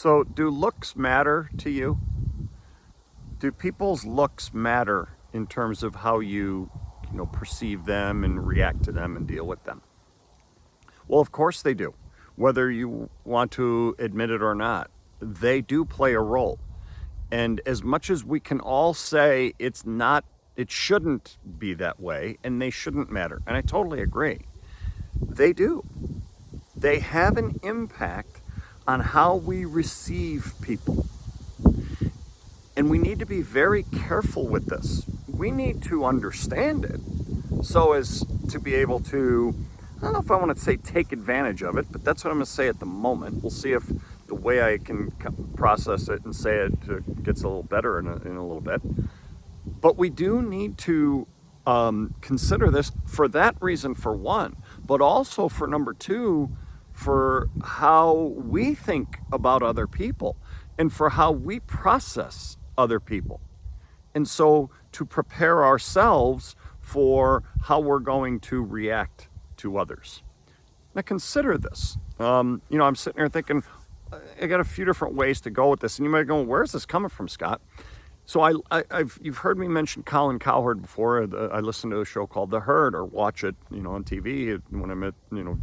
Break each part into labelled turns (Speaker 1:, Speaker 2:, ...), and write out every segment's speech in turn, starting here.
Speaker 1: So, do looks matter to you? Do people's looks matter in terms of how you perceive them and react to them and deal with them? Well, of course they do. Whether you want to admit it or not, they do play a role. And as much as we can all say it shouldn't be that way and they shouldn't matter, and I totally agree, they do. They have an impact on how we receive people. And we need to be very careful with this. We need to understand it so as to be able to, I don't know if I want to say take advantage of it, but that's what I'm going to say at the moment. We'll see if the way I can process it and say it gets a little better in a little bit. But we do need to consider this for that reason, for one, but also for number two, for how we think about other people and for how we process other people. And so to prepare ourselves for how we're going to react to others. Now consider this. I'm sitting here thinking, I got a few different ways to go with this. And you might go, where's this coming from, Scott? So you've heard me mention Colin Cowherd before. I listen to a show called The Herd, or watch it, on TV when I'm at,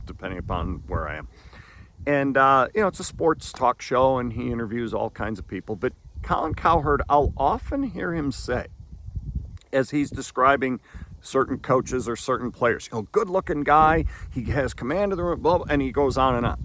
Speaker 1: depending upon where I am. And, it's a sports talk show and he interviews all kinds of people. But Colin Cowherd, I'll often hear him say, as he's describing certain coaches or certain players, good looking guy, he has command of the room, blah, blah, and he goes on and on.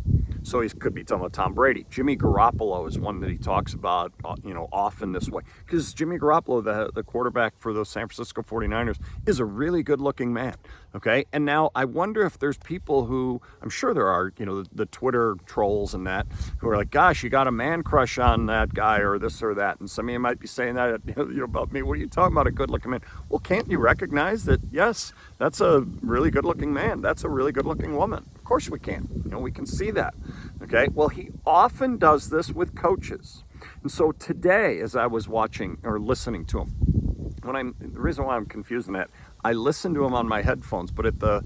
Speaker 1: So he could be talking about Tom Brady. Jimmy Garoppolo is one that he talks about, often this way. Because Jimmy Garoppolo, the quarterback for the San Francisco 49ers, is a really good-looking man, okay? And now I wonder if there's people who, I'm sure there are, the Twitter trolls and that, who are like, gosh, you got a man crush on that guy or this or that. And some of you might be saying that about me. What are you talking about, a good-looking man? Well, can't you recognize that, yes, that's a really good-looking man. That's a really good-looking woman. Of course we can. We can see that. Okay, well, he often does this with coaches. And so today, as I was watching or listening to him, the reason why I'm confusing that, I listen to him on my headphones, but at the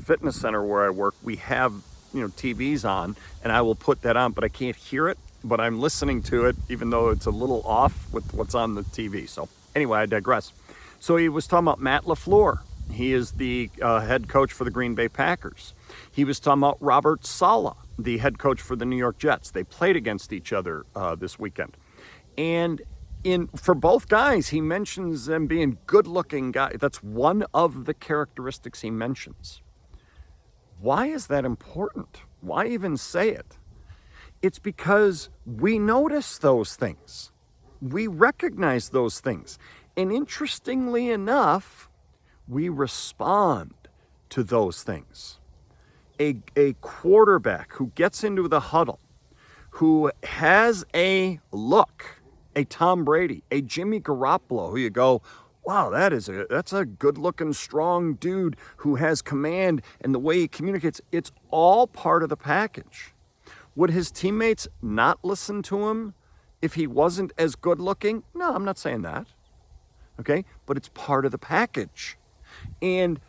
Speaker 1: fitness center where I work, we have, TVs on, and I will put that on, but I can't hear it, but I'm listening to it, even though it's a little off with what's on the TV. So anyway, I digress. So he was talking about Matt LaFleur. He is the head coach for the Green Bay Packers. He was talking about Robert Saleh, the head coach for the New York Jets. They played against each other this weekend. And for both guys, he mentions them being good-looking guys. That's one of the characteristics he mentions. Why is that important? Why even say it? It's because we notice those things. We recognize those things. And interestingly enough, we respond to those things. A quarterback who gets into the huddle, who has a look, a Tom Brady, a Jimmy Garoppolo, who you go, wow, that's a good-looking, strong dude who has command, and the way he communicates, it's all part of the package. Would his teammates not listen to him if he wasn't as good-looking? No, I'm not saying that. Okay, but it's part of the package. And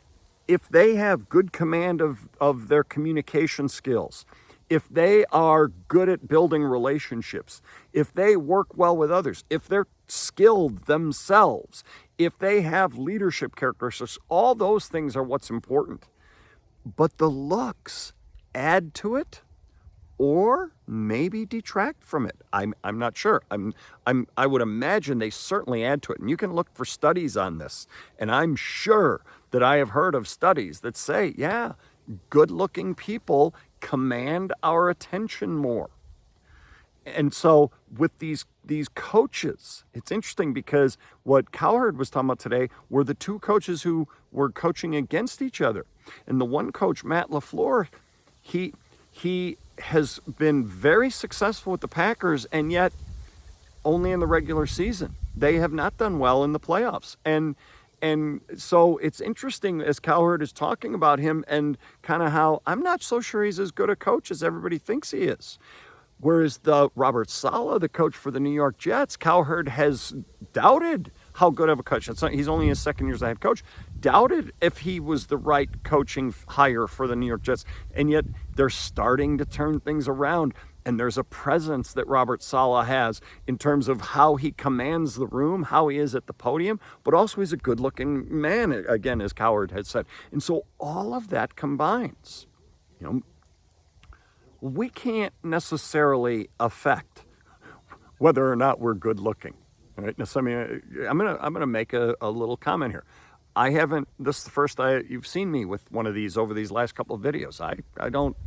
Speaker 1: if they have good command of their communication skills, if they are good at building relationships, if they work well with others, if they're skilled themselves, if they have leadership characteristics, all those things are what's important. But the looks add to it or maybe detract from it. I'm not sure. I would imagine they certainly add to it. And you can look for studies on this. And I'm sure that I have heard of studies that say, yeah, good-looking people command our attention more. And so with these coaches, it's interesting because what Cowherd was talking about today were the two coaches who were coaching against each other. And the one coach, Matt LaFleur, he has been very successful with the Packers, and yet only in the regular season. They have not done well in the playoffs. And so it's interesting as Cowherd is talking about him and kind of how I'm not so sure he's as good a coach as everybody thinks he is. Whereas the Robert Saleh, the coach for the New York Jets, Cowherd has doubted how good of a coach. He's only his second year as a head coach. Doubted if he was the right coaching hire for the New York Jets. And yet they're starting to turn things around. And there's a presence that Robert Saleh has in terms of how he commands the room, how he is at the podium, but also he's a good-looking man, again, as Coward had said. And so all of that combines. You know, we can't necessarily affect whether or not we're good-looking. Right? Now, so, I'm gonna make a little comment here. I haven't. This is the first you've seen me with one of these over these last couple of videos. I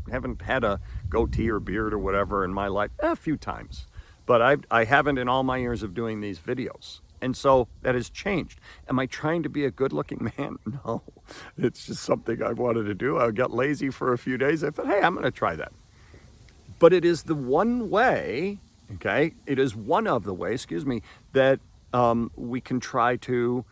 Speaker 1: haven't had a goatee or beard or whatever in my life. A few times, but I haven't in all my years of doing these videos. And so that has changed. Am I trying to be a good-looking man? No, it's just something I wanted to do. I got lazy for a few days. I thought, hey, I'm going to try that. But it is the one way. Okay, it is one of the ways. Excuse me, that we can try to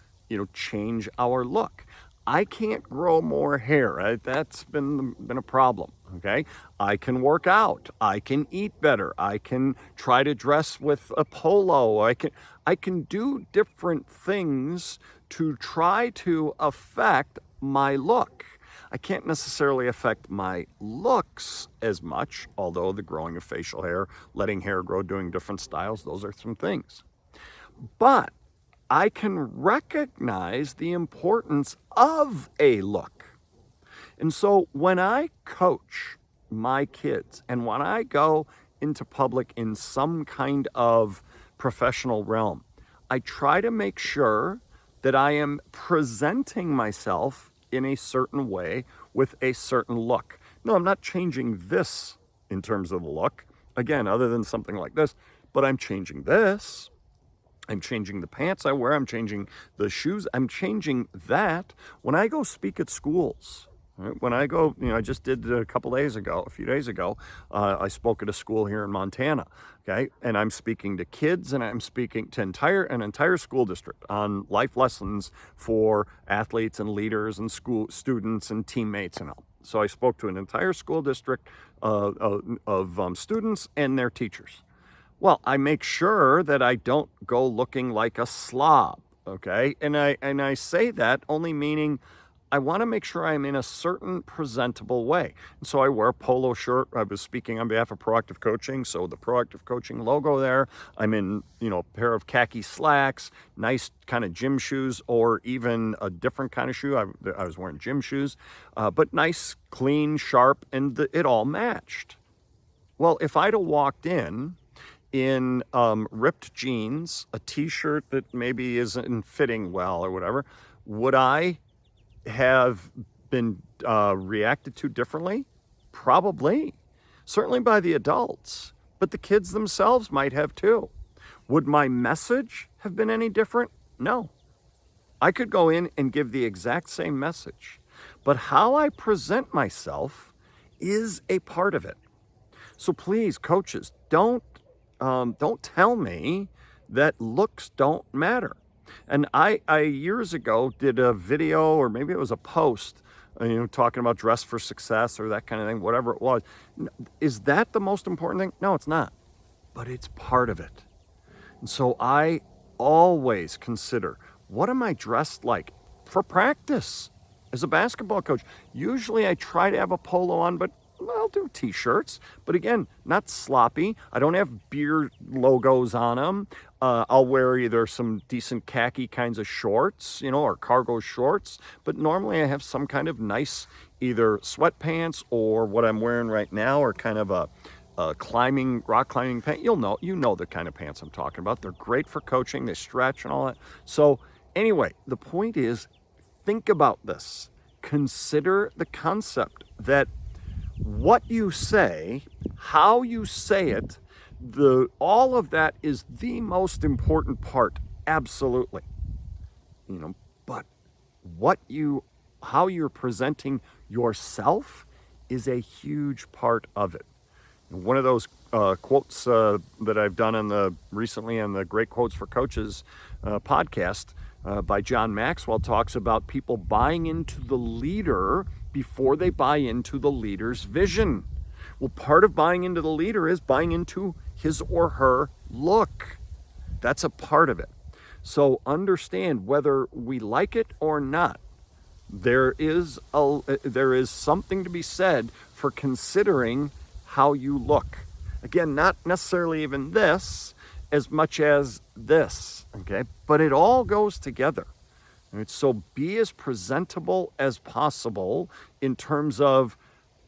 Speaker 1: change our look. I can't grow more hair. Right? That's been a problem. Okay, I can work out. I can eat better. I can try to dress with a polo. I can do different things to try to affect my look. I can't necessarily affect my looks as much, although the growing of facial hair, letting hair grow, doing different styles, those are some things. But I can recognize the importance of a look. And so when I coach my kids and when I go into public in some kind of professional realm, I try to make sure that I am presenting myself in a certain way with a certain look. No, I'm not changing this in terms of the look, again, other than something like this, but I'm changing this. I'm changing the pants I wear. I'm changing the shoes. I'm changing that. When I go speak at schools, right? When I go, I just did a few days ago, I spoke at a school here in Montana, okay? And I'm speaking to kids and I'm speaking to an entire school district on life lessons for athletes and leaders and school students and teammates and all. So I spoke to an entire school district of students and their teachers. Well, I make sure that I don't go looking like a slob, okay? And I say that only meaning I want to make sure I'm in a certain presentable way. And so I wear a polo shirt. I was speaking on behalf of Proactive Coaching, so the Proactive Coaching logo there. I'm in, a pair of khaki slacks, nice kind of gym shoes, or even a different kind of shoe. I was wearing gym shoes, but nice, clean, sharp, and it all matched. Well, if I'd have walked in ripped jeans, a t-shirt that maybe isn't fitting well or whatever, would I have been reacted to differently? Probably. Certainly by the adults, but the kids themselves might have too. Would my message have been any different? No. I could go in and give the exact same message, but how I present myself is a part of it. So please, coaches, don't tell me that looks don't matter. And I years ago did a video, or maybe it was a post, talking about dress for success or that kind of thing, whatever it was. Is that the most important thing? No, it's not. But it's part of it. And so I always consider, what am I dressed like for practice as a basketball coach? Usually I try to have a polo on, but I'll do t-shirts, but again, not sloppy. I don't have beer logos on them. I'll wear either some decent khaki kinds of shorts, or cargo shorts, but normally I have some kind of nice either sweatpants or what I'm wearing right now, or kind of a rock climbing pant. You know the kind of pants I'm talking about. They're great for coaching. They stretch and all that. So anyway, the point is, think about this. Consider the concept that what you say, how you say it, all of that is the most important part, absolutely. But how you're presenting yourself is a huge part of it. And one of those quotes that I've done recently on the Great Quotes for Coaches podcast by John Maxwell talks about people buying into the leader before they buy into the leader's vision. Well, part of buying into the leader is buying into his or her look. That's a part of it. So understand, whether we like it or not, there is something to be said for considering how you look. Again, not necessarily even this as much as this, okay? But it all goes together. Right? So be as presentable as possible in terms of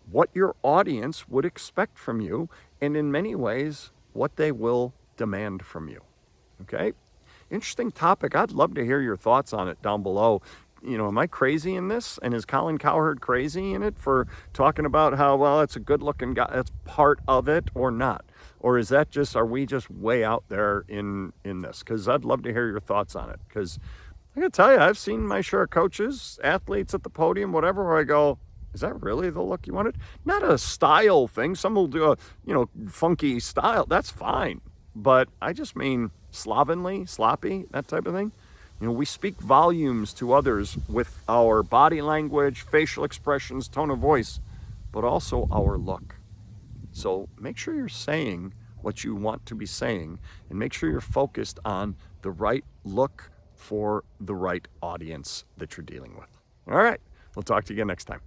Speaker 1: what your audience would expect from you, and in many ways, what they will demand from you. Okay? Interesting topic. I'd love to hear your thoughts on it down below. Am I crazy in this? And is Colin Cowherd crazy in it for talking about how, well, that's a good looking guy, that's part of it, or not? Or is that just, are we just way out there in this? Because I'd love to hear your thoughts on it. Because I gotta tell you, I've seen my share of coaches, athletes at the podium, whatever, where I go, is that really the look you wanted? Not a style thing. Some will do a, funky style. That's fine. But I just mean slovenly, sloppy, that type of thing. We speak volumes to others with our body language, facial expressions, tone of voice, but also our look. So make sure you're saying what you want to be saying, and make sure you're focused on the right look for the right audience that you're dealing with. All right, we'll talk to you again next time.